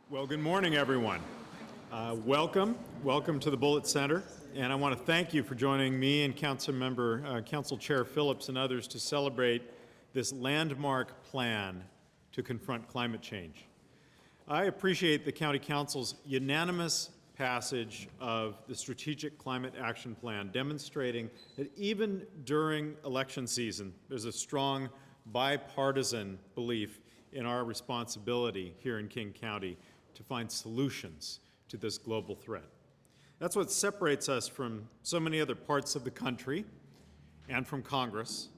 Well, good morning, everyone. Welcome to the Bullitt Center, and I want to thank you for joining me and Council Chair Phillips and others to celebrate this landmark plan to confront climate change. I appreciate the County Council's unanimous passage of the Strategic Climate Action Plan, demonstrating that even during election season, there's a strong bipartisan belief in our responsibility here in King County to find solutions to this global threat. That's what separates us from so many other parts of the country and from Congress.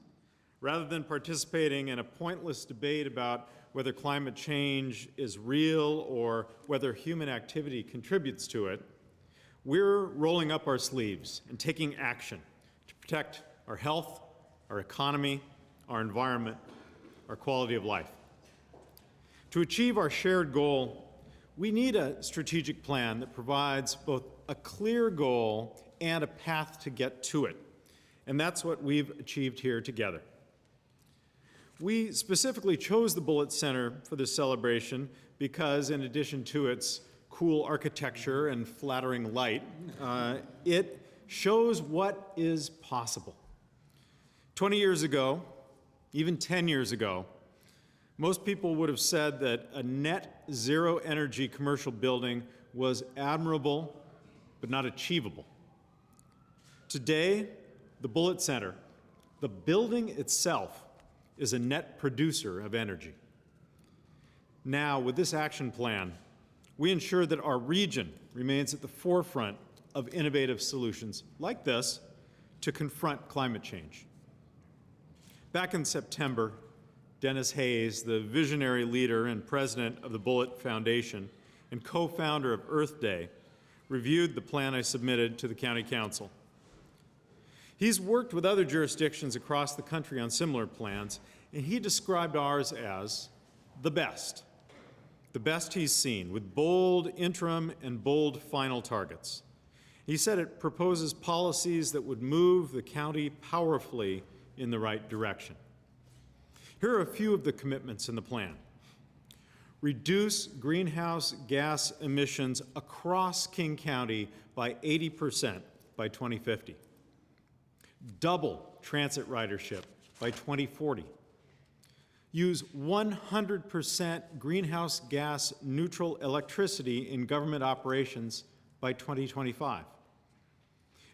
Rather than participating in a pointless debate about whether climate change is real or whether human activity contributes to it, we're rolling up our sleeves and taking action to protect our health, our economy, our environment, our quality of life. To achieve our shared goal, we need a strategic plan that provides both a clear goal and a path to get to it. And that's what we've achieved here together. We specifically chose the Bullitt Center for this celebration because, in addition to its cool architecture and flattering light, it shows what is possible. 20 years ago, even 10 years ago, most people would have said that a net zero energy commercial building was admirable, but not achievable. Today, the Bullitt Center, the building itself, is a net producer of energy. Now, with this action plan, we ensure that our region remains at the forefront of innovative solutions like this to confront climate change. Back in September, Dennis Hayes, the visionary leader and president of the Bullitt Foundation and co-founder of Earth Day, reviewed the plan I submitted to the County Council. He's worked with other jurisdictions across the country on similar plans, and he described ours as the best he's seen, with bold interim and bold final targets. He said it proposes policies that would move the county powerfully in the right direction. Here are a few of the commitments in the plan. Reduce greenhouse gas emissions across King County by 80% by 2050. Double transit ridership by 2040. Use 100% greenhouse gas neutral electricity in government operations by 2025.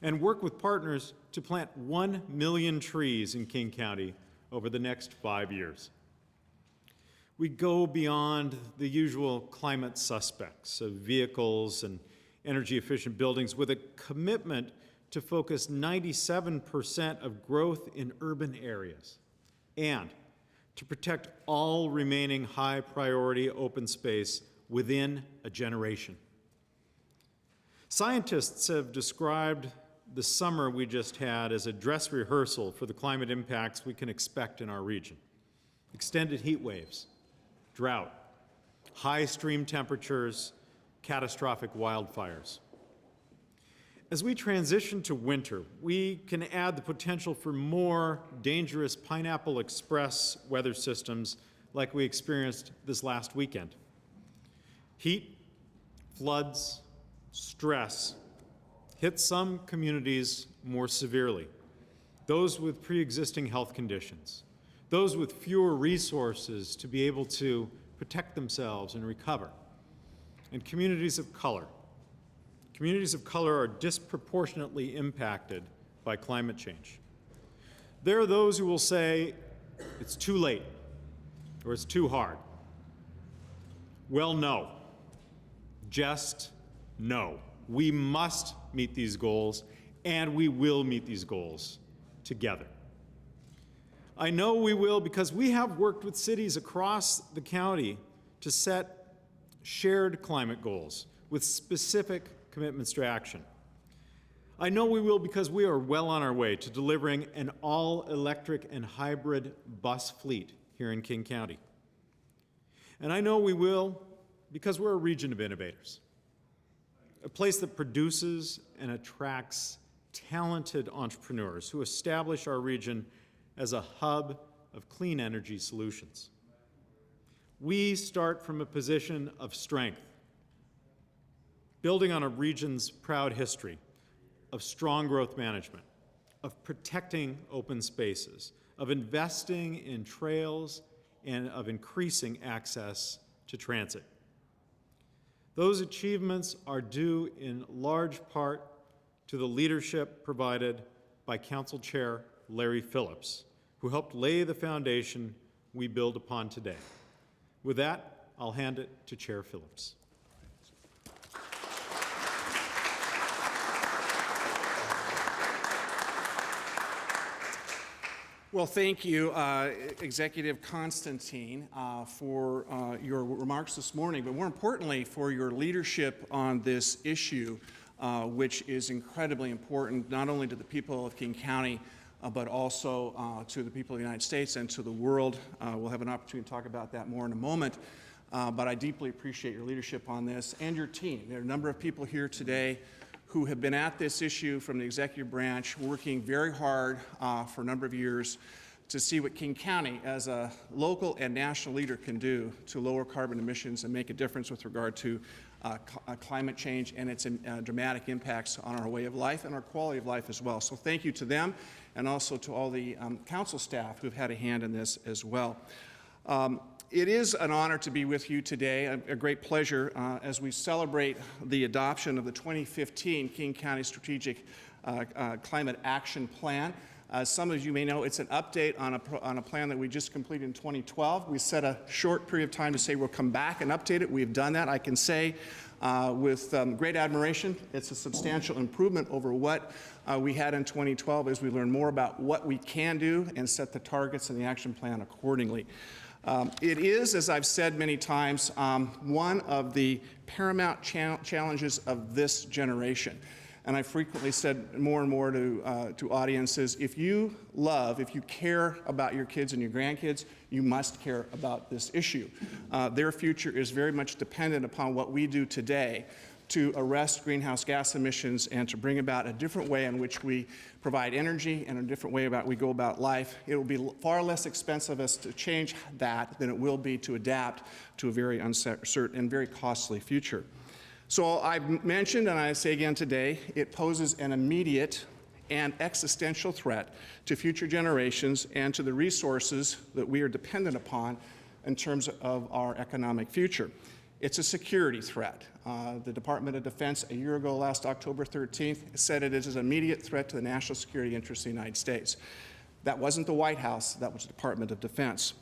And work with partners to plant 1 million trees in King County over the next 5 years. We go beyond the usual climate suspects of vehicles and energy-efficient buildings with a commitment to focus 97% of growth in urban areas and to protect all remaining high-priority open space within a generation. Scientists have described the summer we just had as a dress rehearsal for the climate impacts we can expect in our region. Extended heat waves, drought, high stream temperatures, catastrophic wildfires. As we transition to winter, we can add the potential for more dangerous Pineapple Express weather systems like we experienced this last weekend. Heat, floods, stress hit some communities more severely. Those with pre-existing health conditions, those with fewer resources to be able to protect themselves and recover, and communities of color. Communities of color are disproportionately impacted by climate change. There are those who will say it's too late or it's too hard. Well, no. Just no. We must meet these goals, and we will meet these goals together. I know we will because we have worked with cities across the county to set shared climate goals with specific commitments to action. I know we will because we are well on our way to delivering an all-electric and hybrid bus fleet here in King County. And I know we will because we're a region of innovators, a place that produces and attracts talented entrepreneurs who establish our region as a hub of clean energy solutions. We start from a position of strength building on a region's proud history of strong growth management, of protecting open spaces, of investing in trails, and of increasing access to transit. Those achievements are due in large part to the leadership provided by Council Chair Larry Phillips, who helped lay the foundation we build upon today. With that, I'll hand it to Chair Phillips. Well, thank you, Executive Constantine, for your remarks this morning, but more importantly, for your leadership on this issue, which is incredibly important, not only to the people of King County, but also to the people of the United States and to the world. We'll have an opportunity to talk about that more in a moment, but I deeply appreciate your leadership on this and your team. There are a number of people here today who have been at this issue from the executive branch, working very hard for a number of years to see what King County, as a local and national leader, can do to lower carbon emissions and make a difference with regard to climate change and its dramatic impacts on our way of life and our quality of life as well. So thank you to them, and also to all the council staff who've had a hand in this as well. It is an honor to be with you today, a great pleasure as we celebrate the adoption of the 2015 King County Strategic Climate Action Plan. Some of you may know it's an update on a plan that we just completed in 2012. We set a short period of time to say we'll come back and update it. We've done that. I can say with great admiration, it's a substantial improvement over what we had in 2012 as we learn more about what we can do and set the targets and the action plan accordingly. It is, as I've said many times, one of the paramount challenges of this generation. And I frequently said more and more to audiences, if you care about your kids and your grandkids, you must care about this issue. Their future is very much dependent upon what we do today to arrest greenhouse gas emissions and to bring about a different way in which we provide energy and a different way about we go about life. It will be far less expensive us to change that than it will be to adapt to a very uncertain and very costly future. So I've mentioned, and I say again today, it poses an immediate and existential threat to future generations and to the resources that we are dependent upon in terms of our economic future. It's a security threat. The Department of Defense a year ago, last October 13th, said it is an immediate threat to the national security interests of the United States. That wasn't the White House, that was the Department of Defense.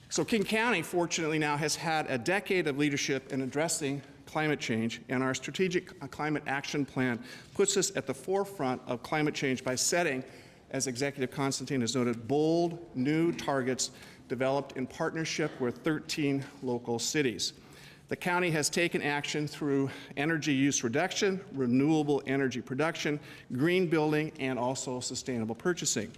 So King County, fortunately, now has had a decade of leadership in addressing climate change, and our strategic climate action plan puts us at the forefront of climate change by setting, as Executive Constantine has noted, bold new targets developed in partnership with 13 local cities. The county has taken action through energy use reduction, renewable energy production, green building, and also sustainable purchasing.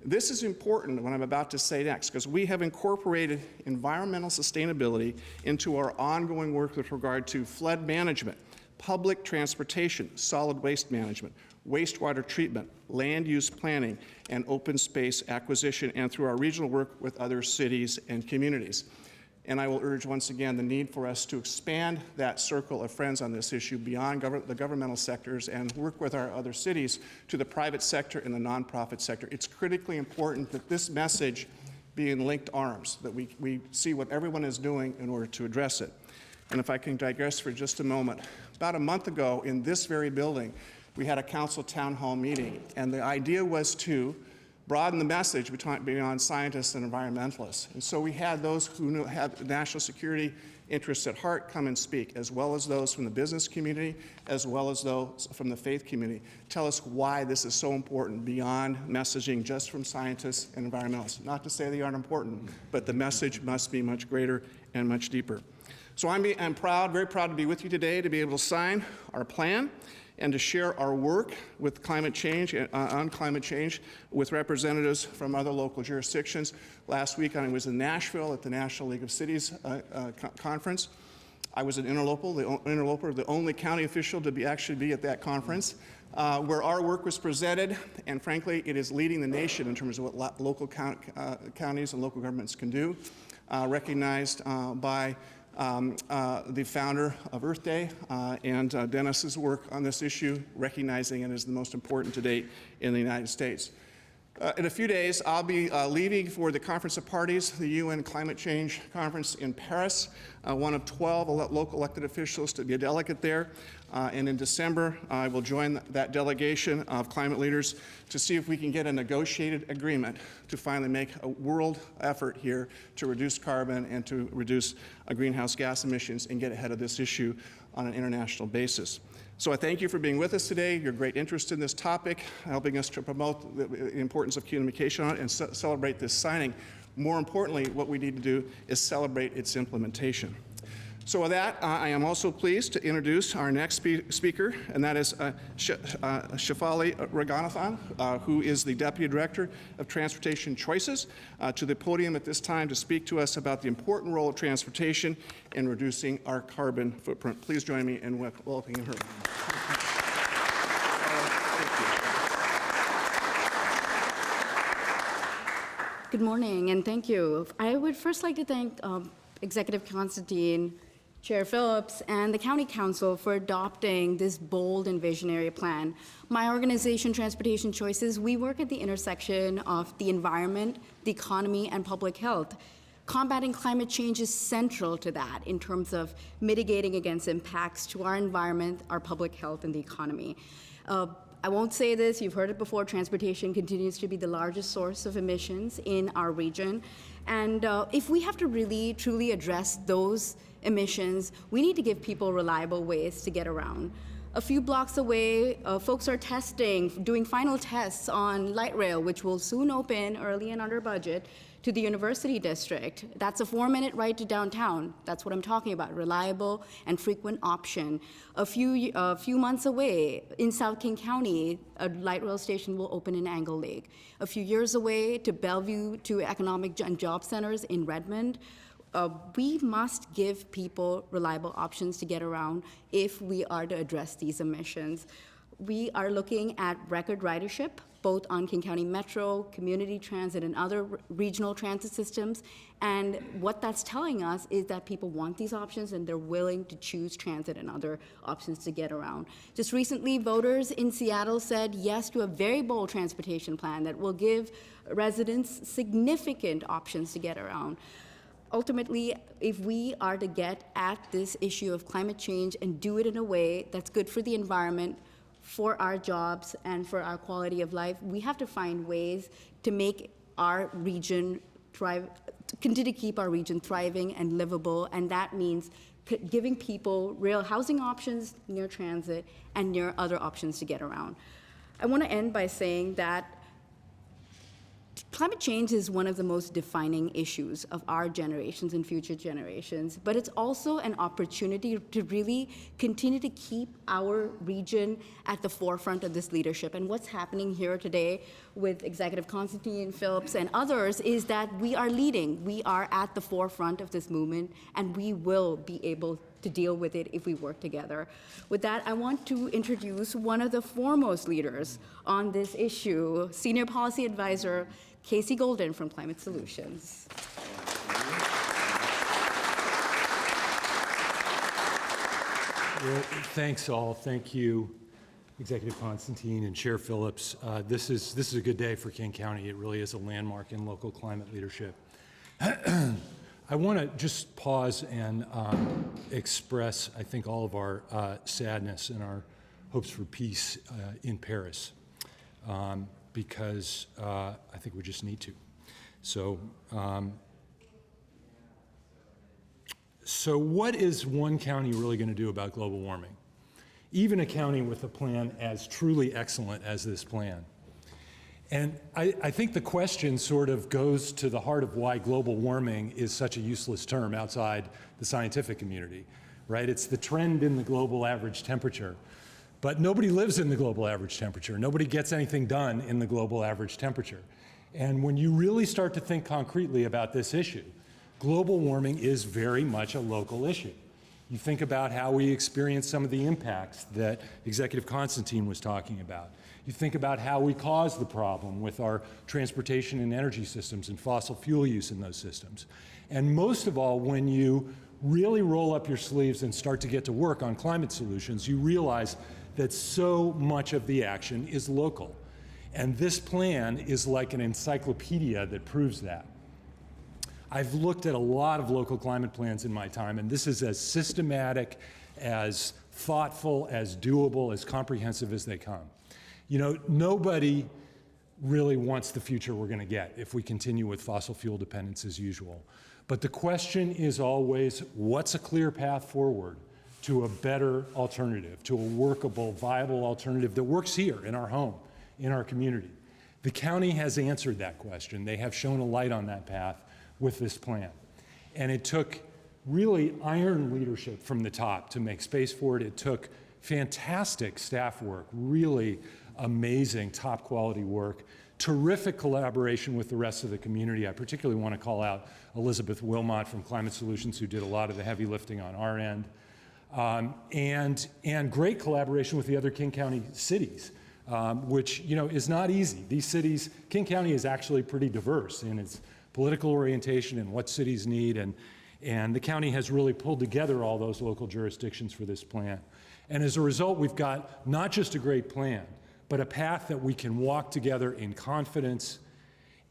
This is important, what I'm about to say next, because we have incorporated environmental sustainability into our ongoing work with regard to flood management, public transportation, solid waste management, wastewater treatment, land use planning, and open space acquisition, and through our regional work with other cities and communities. And I will urge once again the need for us to expand that circle of friends on this issue beyond the governmental sectors and work with our other cities to the private sector and the nonprofit sector. It's critically important that this message be in linked arms, that we see what everyone is doing in order to address it. And if I can digress for just a moment, about a month ago in this very building, we had a council town hall meeting, and the idea was to broaden the message beyond scientists and environmentalists. And so we had those who have national security interests at heart come and speak, as well as those from the business community, as well as those from the faith community. Tell us why this is so important beyond messaging just from scientists and environmentalists. Not to say they aren't important, but the message must be much greater and much deeper. So I'm proud, very proud to be with you today to be able to sign our plan and to share our work with climate change, on climate change, with representatives from other local jurisdictions. Last week I was in Nashville at the National League of Cities conference. I was an interloper, the only county official to actually be at that conference, where our work was presented, and frankly, it is leading the nation in terms of what local counties and local governments can do, recognized by the founder of Earth Day, and Dennis's work on this issue, recognizing it as the most important to date in the United States. In a few days, I'll be leaving for the Conference of Parties, the UN Climate Change Conference in Paris, one of 12 local elected officials to be a delegate there. And in December, I will join that delegation of climate leaders to see if we can get a negotiated agreement to finally make a world effort here to reduce carbon and to reduce greenhouse gas emissions and get ahead of this issue on an international basis. So I thank you for being with us today, your great interest in this topic, helping us to promote the importance of communication on it and celebrate this signing. More importantly, what we need to do is celebrate its implementation. So with that, I am also pleased to introduce our next speaker, and that is Shefali Raghunathan, who is the Deputy Director of Transportation Choices, to the podium at this time to speak to us about the important role of transportation in reducing our carbon footprint. Please join me in welcoming her. Good morning, and thank you. I would first like to thank Executive Constantine, Chair Phillips, and the County Council for adopting this bold and visionary plan. My organization, Transportation Choices, we work at the intersection of the environment, the economy, and public health. Combating climate change is central to that in terms of mitigating against impacts to our environment, our public health, and the economy. I won't say this, you've heard it before, transportation continues to be the largest source of emissions in our region. And if we have to really, truly address those emissions, we need to give people reliable ways to get around. A few blocks away, folks are doing final tests on light rail, which will soon open early and under budget to the University District. That's a 4-minute ride to downtown. That's what I'm talking about, reliable and frequent option. A few months away, in South King County, a light rail station will open in Angle Lake. A few years away, to Bellevue, to economic and job centers in Redmond. We must give people reliable options to get around if we are to address these emissions. We are looking at record ridership, both on King County Metro, community transit, and other regional transit systems. And what that's telling us is that people want these options and they're willing to choose transit and other options to get around. Just recently, voters in Seattle said yes to a very bold transportation plan that will give residents significant options to get around. Ultimately, if we are to get at this issue of climate change and do it in a way that's good for the environment, for our jobs, and for our quality of life, we have to find ways to make our region thrive, continue to keep our region thriving and livable, and that means giving people real housing options near transit and near other options to get around. I want to end by saying that climate change is one of the most defining issues of our generations and future generations, but it's also an opportunity to really continue to keep our region at the forefront of this leadership. And what's happening here today with Executive Constantine, Phillips, and others is that we are leading. We are at the forefront of this movement, and we will be able to deal with it if we work together. With that, I want to introduce one of the foremost leaders on this issue, Senior Policy Advisor Casey Golden from Climate Solutions. Well, thanks all. Thank you, Executive Constantine and Chair Phillips. This is a good day for King County. It really is a landmark in local climate leadership. I want to just pause and express, I think, all of our sadness and our hopes for peace in Paris, because I think we just need to. So, so what is one county really going to do about global warming? Even a county with a plan as truly excellent as this plan. And I think the question sort of goes to the heart of why global warming is such a useless term outside the scientific community, right? It's the trend in the global average temperature. But nobody lives in the global average temperature. Nobody gets anything done in the global average temperature. And when you really start to think concretely about this issue, global warming is very much a local issue. You think about how we experience some of the impacts that Executive Constantine was talking about. You think about how we cause the problem with our transportation and energy systems and fossil fuel use in those systems. And most of all, when you really roll up your sleeves and start to get to work on climate solutions, you realize that so much of the action is local. And this plan is like an encyclopedia that proves that. I've looked at a lot of local climate plans in my time, and this is as systematic, as thoughtful, as doable, as comprehensive as they come. You know, nobody really wants the future we're going to get if we continue with fossil fuel dependence as usual. But the question is always, what's a clear path forward to a better alternative, to a workable, viable alternative that works here in our home, in our community? The county has answered that question. They have shown a light on that path with this plan. And it took really iron leadership from the top to make space for it. It took fantastic staff work, really amazing, top quality work, terrific collaboration with the rest of the community. I particularly want to call out Elizabeth Wilmot from Climate Solutions, who did a lot of the heavy lifting on our end, and great collaboration with the other King County cities, which, you know, is not easy. These cities, King County is actually pretty diverse in its political orientation and what cities need, and the county has really pulled together all those local jurisdictions for this plan. And as a result, we've got not just a great plan, but a path that we can walk together in confidence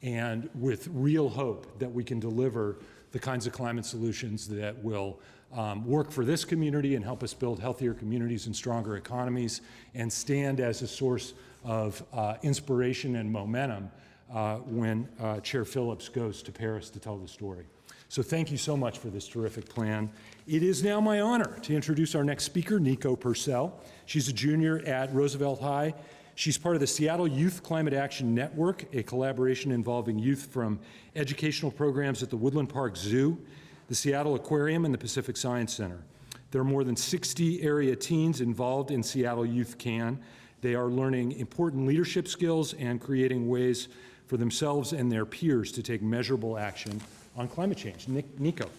and with real hope that we can deliver the kinds of climate solutions that will work for this community and help us build healthier communities and stronger economies, and stand as a source of inspiration and momentum when Chair Phillips goes to Paris to tell the story. So thank you so much for this terrific plan. It is now my honor to introduce our next speaker, Nico Purcell. She's a junior at Roosevelt High. She's part of the Seattle Youth Climate Action Network, a collaboration involving youth from educational programs at the Woodland Park Zoo, the Seattle Aquarium, and the Pacific Science Center. There are more than 60 area teens involved in Seattle Youth Can. They are learning important leadership skills and creating ways for themselves and their peers to take measurable action on climate change. Nico.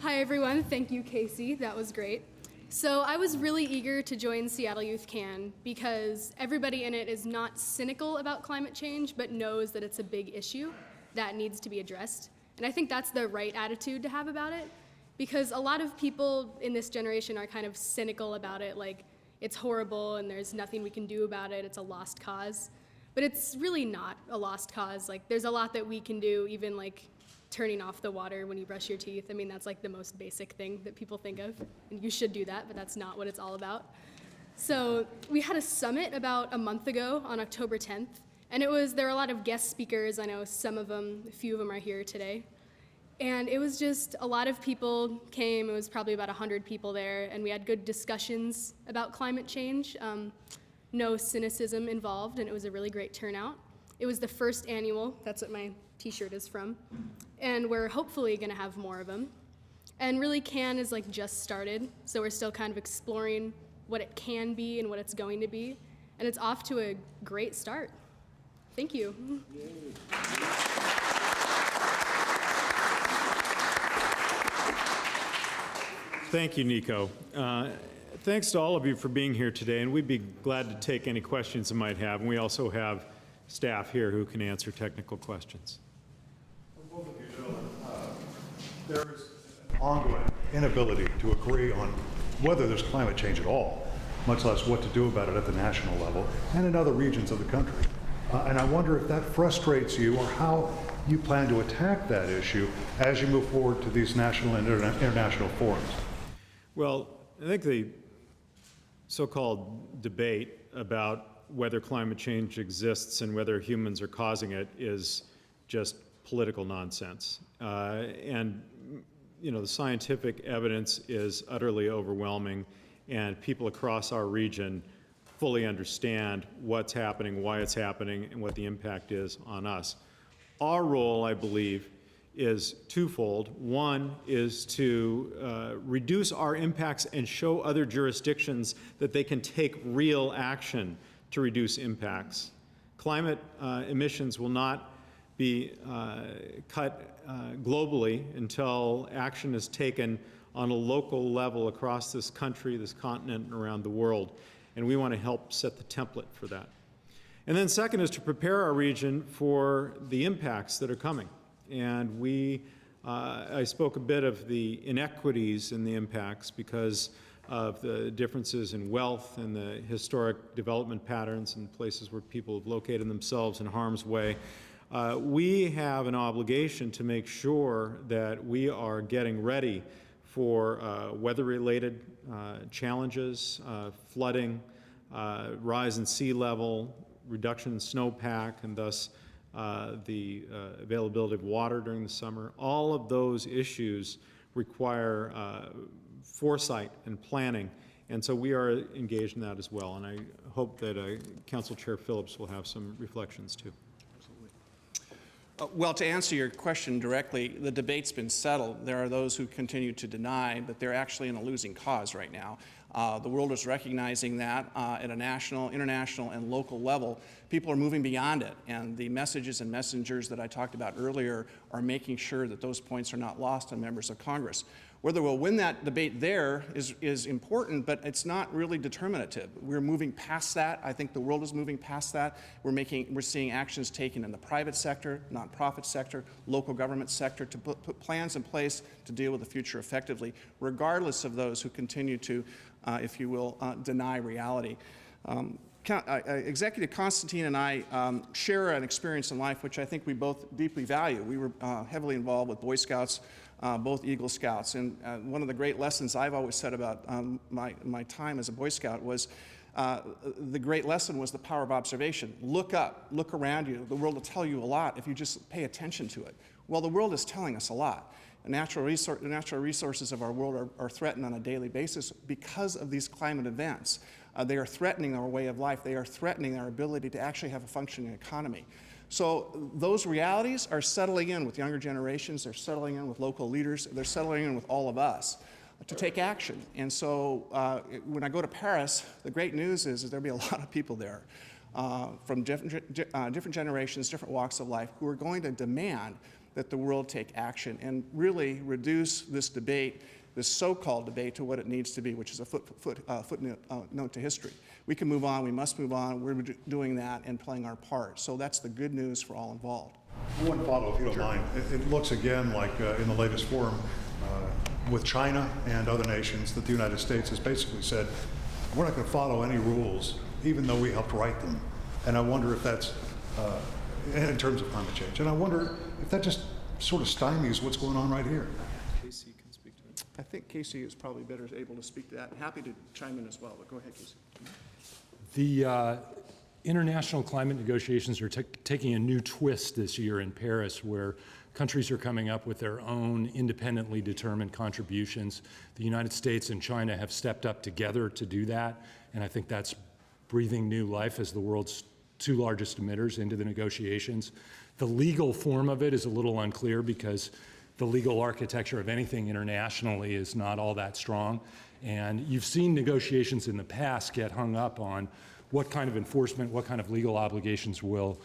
Hi everyone, thank you Casey, that was great. So I was really eager to join Seattle Youth Can because everybody in it is not cynical about climate change, but knows that it's a big issue that needs to be addressed. And I think that's the right attitude to have about it, because a lot of people in this generation are kind of cynical about it, like it's horrible and there's nothing we can do about it, it's a lost cause. But it's really not a lost cause. Like there's a lot that we can do, even like turning off the water when you brush your teeth. I mean, that's like the most basic thing that people think of. And you should do that, but that's not what it's all about. So we had a summit about a month ago on October 10th, and there were a lot of guest speakers. I know some of them, a few of them are here today. And it was just a lot of people came. It was probably about 100 people there, and we had good discussions about climate change. No cynicism involved, and it was a really great turnout. It was the first annual, that's what my t-shirt is from, and we're hopefully gonna have more of them. And really CAN is like just started, so we're still kind of exploring what it can be and what it's going to be, and it's off to a great start. Thank you. Thank you, Nico. Thanks to all of you for being here today, and we'd be glad to take any questions you might have. And we also have staff here who can answer technical questions. Both of you know there is an ongoing inability to agree on whether there's climate change at all, much less what to do about it at the national level and in other regions of the country. And I wonder if that frustrates you, or how you plan to attack that issue as you move forward to these national and international forums. Well, I think the so-called debate about whether climate change exists and whether humans are causing it is just political nonsense. And you know, the scientific evidence is utterly overwhelming, and people across our region fully understand what's happening, why it's happening, and what the impact is on us. Our role, I believe, is twofold. One is to reduce our impacts and show other jurisdictions that they can take real action to reduce impacts. Climate emissions will not be cut globally until action is taken on a local level across this country, this continent, and around the world. And we want to help set the template for that. And then second is to prepare our region for the impacts that are coming. And I spoke a bit of the inequities in the impacts because of the differences in wealth and the historic development patterns in places where people have located themselves in harm's way. We have an obligation to make sure that we are getting ready for weather-related challenges, flooding, rise in sea level, reduction in snowpack, and thus the availability of water during the summer. All of those issues require foresight and planning, and so we are engaged in that as well. And I hope that Council Chair Phillips will have some reflections too. Well, to answer your question directly, the debate's been settled. There are those who continue to deny, but they're actually in a losing cause right now. The world is recognizing that at a national, international, and local level. People are moving beyond it, and the messages and messengers that I talked about earlier are making sure that those points are not lost on members of Congress. Whether we'll win that debate there is important, but it's not really determinative. We're moving past that. I think the world is moving past that. We're seeing actions taken in the private sector, nonprofit sector, local government sector to put plans in place to deal with the future effectively, regardless of those who continue to, if you will, deny reality. Executive Constantine and I share an experience in life which I think we both deeply value. We were heavily involved with Boy Scouts, both Eagle Scouts, and one of the great lessons I've always said about my time as a Boy Scout was the great lesson was the power of observation. Look up, look around you. The world will tell you a lot if you just pay attention to it. Well, the world is telling us a lot. The natural resources of our world are threatened on a daily basis because of these climate events. They are threatening our way of life. They are threatening our ability to actually have a functioning economy. So those realities are settling in with younger generations. They're settling in with local leaders. They're settling in with all of us to take action. And so when I go to Paris, the great news is there'll be a lot of people there from different generations, different walks of life, who are going to demand that the world take action and really reduce this debate, this so-called debate, to what it needs to be, which is a footnote to history. We can move on, we must move on, we're doing that and playing our part. So that's the good news for all involved. One follow, if you don't mind. It looks again like in the latest forum with China and other nations that the United States has basically said, we're not going to follow any rules, even though we helped write them. And I wonder if that's, in terms of climate change, and I wonder if that just sort of stymies what's going on right here. Casey can speak to it. I think Casey is probably better able to speak to that. Happy to chime in as well, but go ahead, Casey. The international climate negotiations are taking a new twist this year in Paris, where countries are coming up with their own independently determined contributions. The United States and China have stepped up together to do that, and I think that's breathing new life as the world's two largest emitters into the negotiations. The legal form of it is a little unclear because the legal architecture of anything internationally is not all that strong. And you've seen negotiations in the past get hung up on what kind of enforcement, what kind of legal obligations will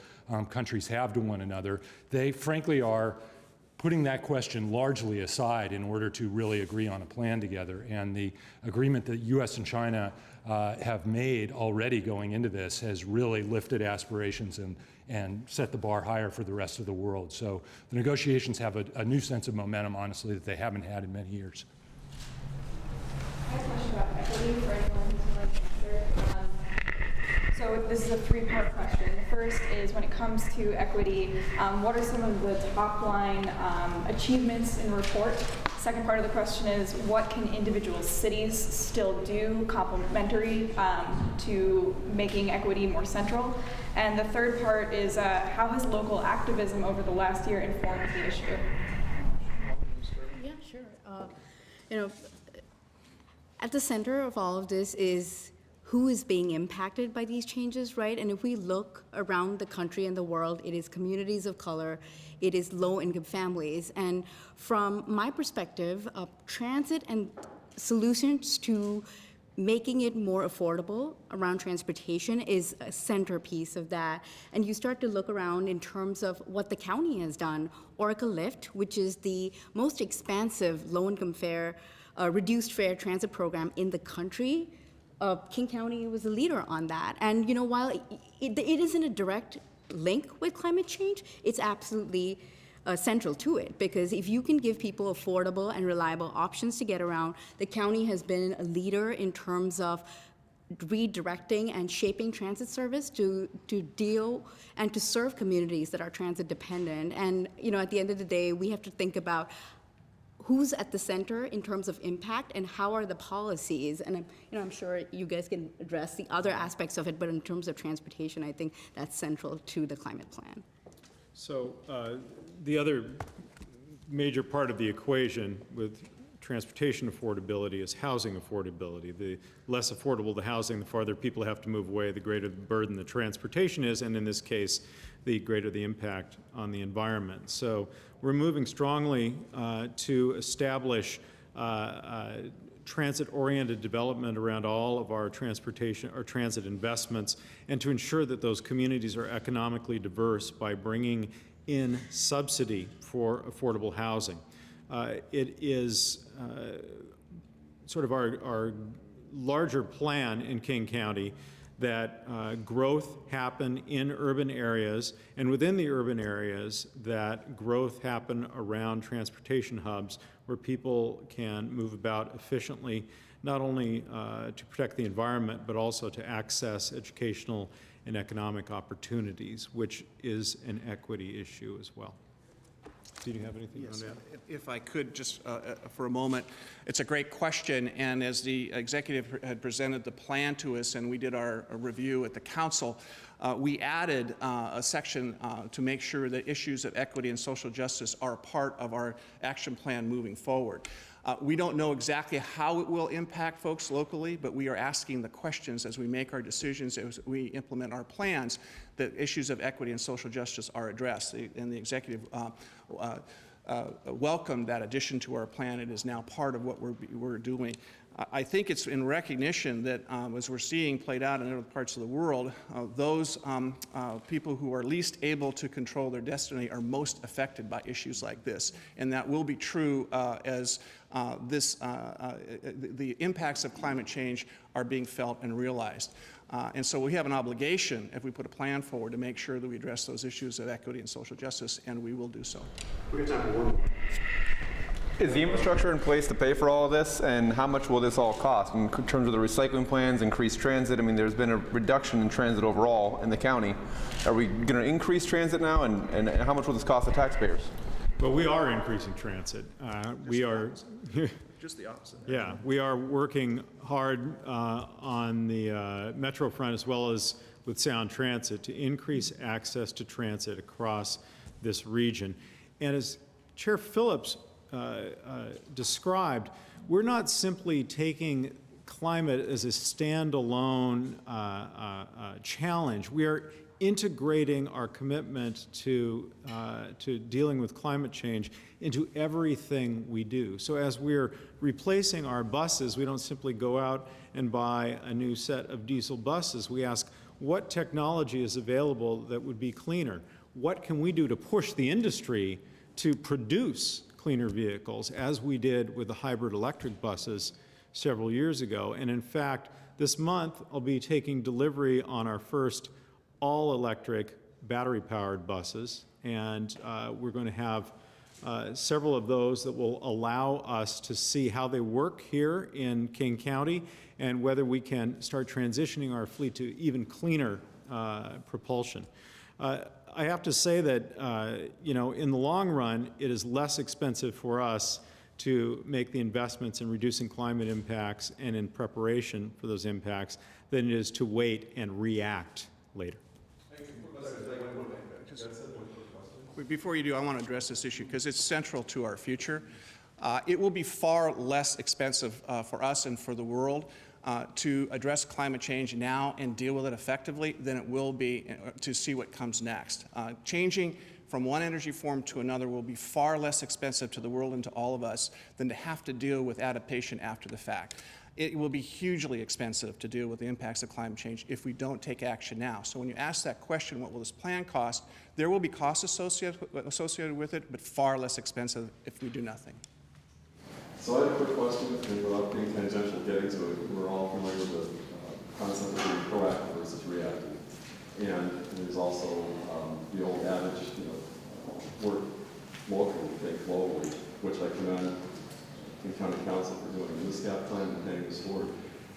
countries have to one another. They frankly are putting that question largely aside in order to really agree on a plan together. And the agreement that US and China have made already going into this has really lifted aspirations and set the bar higher for the rest of the world. So the negotiations have a new sense of momentum, honestly, that they haven't had in many years. I have a question about equity for anyone who's like answer. So this is a three-part question. The first is, when it comes to equity, what are some of the top-line achievements in the report? Second part of the question is, what can individual cities still do complementary to making equity more central? And the third part is, how has local activism over the last year informed the issue? Yeah, sure. At the center of all of this is who is being impacted by these changes, right? And if we look around the country and the world, it is communities of color, it is low-income families. And from my perspective, transit and solutions to making it more affordable around transportation is a centerpiece of that. And you start to look around in terms of what the county has done. Oracle Lift, which is the most expansive low-income fare, reduced fare transit program in the country, King County was a leader on that. And, while it isn't a direct link with climate change, it's absolutely central to it, because if you can give people affordable and reliable options to get around, the county has been a leader in terms of redirecting and shaping transit service to deal and to serve communities that are transit dependent. And, at the end of the day, we have to think about who's at the center in terms of impact and how are the policies. And I'm sure you guys can address the other aspects of it, but in terms of transportation, I think that's central to the climate plan. So the other major part of the equation with transportation affordability is housing affordability. The less affordable the housing, the farther people have to move away, the greater the burden the transportation is, and in this case, the greater the impact on the environment. So we're moving strongly to establish transit-oriented development around all of our transportation or transit investments, and to ensure that those communities are economically diverse by bringing in subsidy for affordable housing. It is sort of our larger plan in King County that growth happen in urban areas, and within the urban areas that growth happen around transportation hubs where people can move about efficiently, not only to protect the environment, but also to access educational and economic opportunities, which is an equity issue as well. Do you have anything on that? If I could just for a moment, it's a great question, and as the executive had presented the plan to us and we did our review at the council, we added a section to make sure that issues of equity and social justice are a part of our action plan moving forward. We don't know exactly how it will impact folks locally, but we are asking the questions as we make our decisions, as we implement our plans, that issues of equity and social justice are addressed. And the executive welcomed that addition to our plan. It is now part of what we're doing. I think it's in recognition that as we're seeing played out in other parts of the world, those people who are least able to control their destiny are most affected by issues like this. And that will be true as the impacts of climate change are being felt and realized. And so we have an obligation, if we put a plan forward, to make sure that we address those issues of equity and social justice, and we will do so. We got time for one more. Is the infrastructure in place to pay for all of this, and how much will this all cost in terms of the recycling plans, increased transit? I mean, there's been a reduction in transit overall in the county. Are we going to increase transit now, and how much will this cost the taxpayers? Well, we are increasing transit. We are Just the opposite. Yeah, we are working hard on the metro front as well as with Sound Transit to increase access to transit across this region. And as Chair Phillips described, we're not simply taking climate as a standalone challenge. We are integrating our commitment to dealing with climate change into everything we do. So as we're replacing our buses, we don't simply go out and buy a new set of diesel buses. We ask, what technology is available that would be cleaner? What can we do to push the industry to produce cleaner vehicles, as we did with the hybrid electric buses several years ago? And in fact, this month, I'll be taking delivery on our first all-electric battery-powered buses, and we're going to have several of those that will allow us to see how they work here in King County and whether we can start transitioning our fleet to even cleaner propulsion. I have to say that, in the long run, it is less expensive for us to make the investments in reducing climate impacts and in preparation for those impacts than it is to wait and react later. Before you do, I want to address this issue because it's central to our future. It will be far less expensive for us and for the world to address climate change now and deal with it effectively than it will be to see what comes next. Changing from one energy form to another will be far less expensive to the world and to all of us than to have to deal with adaptation after the fact. It will be hugely expensive to deal with the impacts of climate change if we don't take action now. So when you ask that question, what will this plan cost, there will be costs associated with it, but far less expensive if we do nothing. So I had a quick question, and without being tangential getting to it, we're all familiar with concept of being proactive versus reactive. And there's also the old adage, work locally, think globally, which I commend the county council for doing in this gap plan and paying this forward.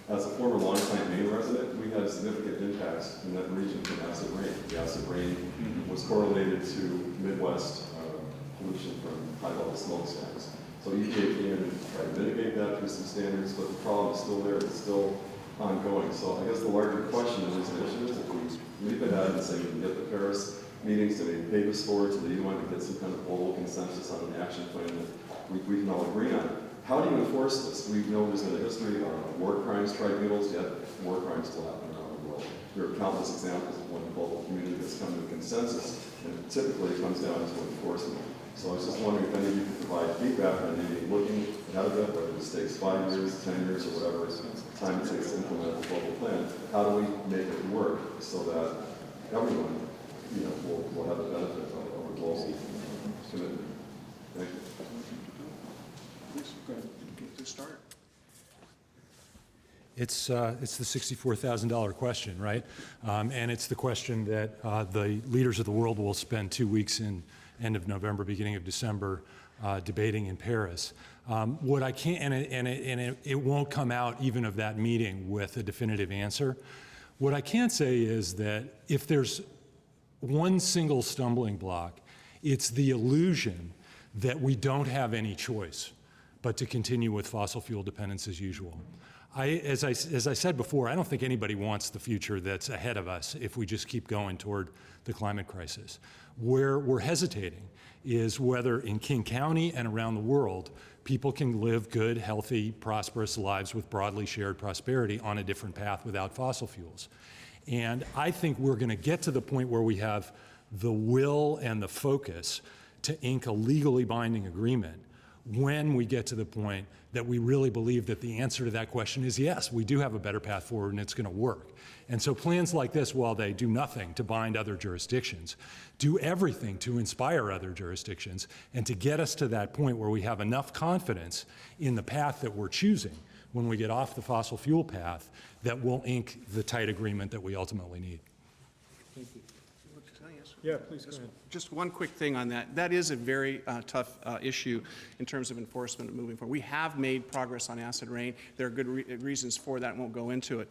As a former longtime Maine resident, we had significant impacts in that region from acid rain. The acid rain was correlated to Midwest pollution from high-level smokestacks. So EPA came in and tried to mitigate that through some standards, but the problem is still there. It's still ongoing. So I guess the larger question of these initiatives, if we leap ahead and say we can get the Paris meetings to maybe pay this forward to the UN to get some kind of global consensus on an action plan that we can all agree on. How do you enforce this? We know there's been a history of war crimes tribunals, yet war crimes still happen around the world. There are countless examples of when the global community has come to a consensus, and typically it comes down to enforcement. So I was just wondering if any of you could provide feedback on maybe looking ahead of it, whether this takes 5 years, 10 years, or whatever time it takes to implement the global plan. How do we make it work so that everyone, will have the benefit of a global commitment? Thank you. Please, go ahead. To start. It's the $64,000 question, right? And it's the question that the leaders of the world will spend 2 weeks in end of November, beginning of December, debating in Paris. What I can't, it won't come out even of that meeting with a definitive answer. What I can say is that if there's one single stumbling block, it's the illusion that we don't have any choice but to continue with fossil fuel dependence as usual. As I said before, I don't think anybody wants the future that's ahead of us if we just keep going toward the climate crisis. Where we're hesitating is whether in King County and around the world, people can live good, healthy, prosperous lives with broadly shared prosperity on a different path without fossil fuels. And I think we're going to get to the point where we have the will and the focus to ink a legally binding agreement when we get to the point that we really believe that the answer to that question is yes, we do have a better path forward and it's going to work. And so plans like this, while they do nothing to bind other jurisdictions, do everything to inspire other jurisdictions and to get us to that point where we have enough confidence in the path that we're choosing when we get off the fossil fuel path that will ink the tight agreement that we ultimately need. Thank you. Yeah, please go ahead. Just one quick thing on that. That is a very tough issue in terms of enforcement moving forward. We have made progress on acid rain. There are good reasons for that. I won't go into it.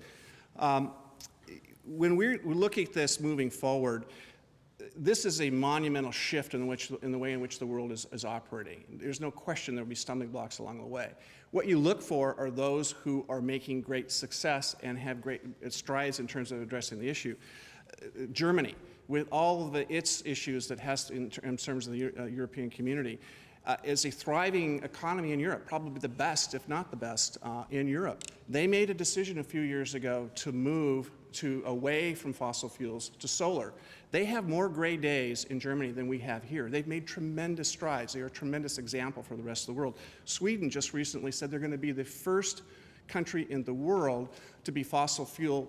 When we look at this moving forward, this is a monumental shift in the way in which the world is operating. There's no question there will be stumbling blocks along the way. What you look for are those who are making great success and have great strides in terms of addressing the issue. Germany, with all of its issues that has in terms of the European community, is a thriving economy in Europe, probably the best, if not the best, in Europe. They made a decision a few years ago to move away from fossil fuels to solar. They have more gray days in Germany than we have here. They've made tremendous strides. They are a tremendous example for the rest of the world. Sweden just recently said they're going to be the first country in the world to be fossil fuel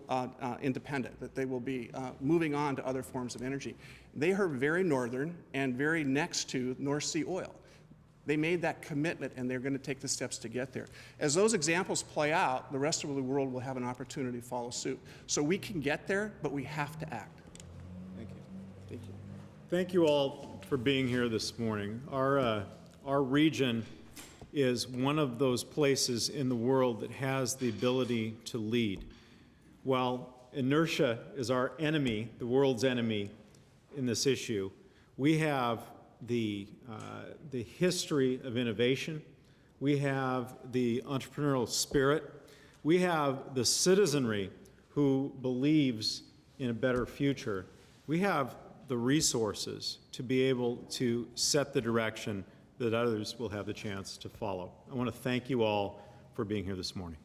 independent, that they will be moving on to other forms of energy. They are very northern and very next to North Sea oil. They made that commitment and they're going to take the steps to get there. As those examples play out, the rest of the world will have an opportunity to follow suit. So we can get there, but we have to act. Thank you. Thank you. Thank you all for being here this morning. Our region is one of those places in the world that has the ability to lead. While inertia is our enemy, the world's enemy in this issue, we have the history of innovation, we have the entrepreneurial spirit, we have the citizenry who believes in a better future. We have the resources to be able to set the direction that others will have the chance to follow. I want to thank you all for being here this morning.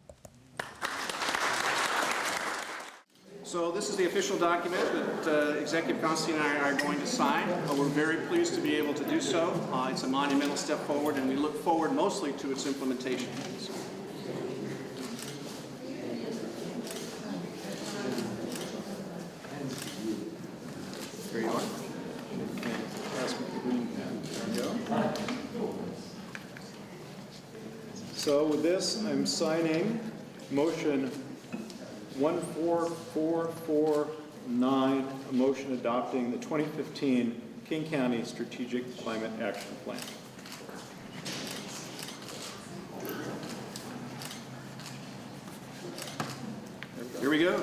So this is the official document that Executive Constantine and I are going to sign. We're very pleased to be able to do so. It's a monumental step forward, and we look forward mostly to its implementation. There you are. So with this, I'm signing motion 14449, a motion adopting the 2015 King County Strategic Climate Action Plan. Here we go.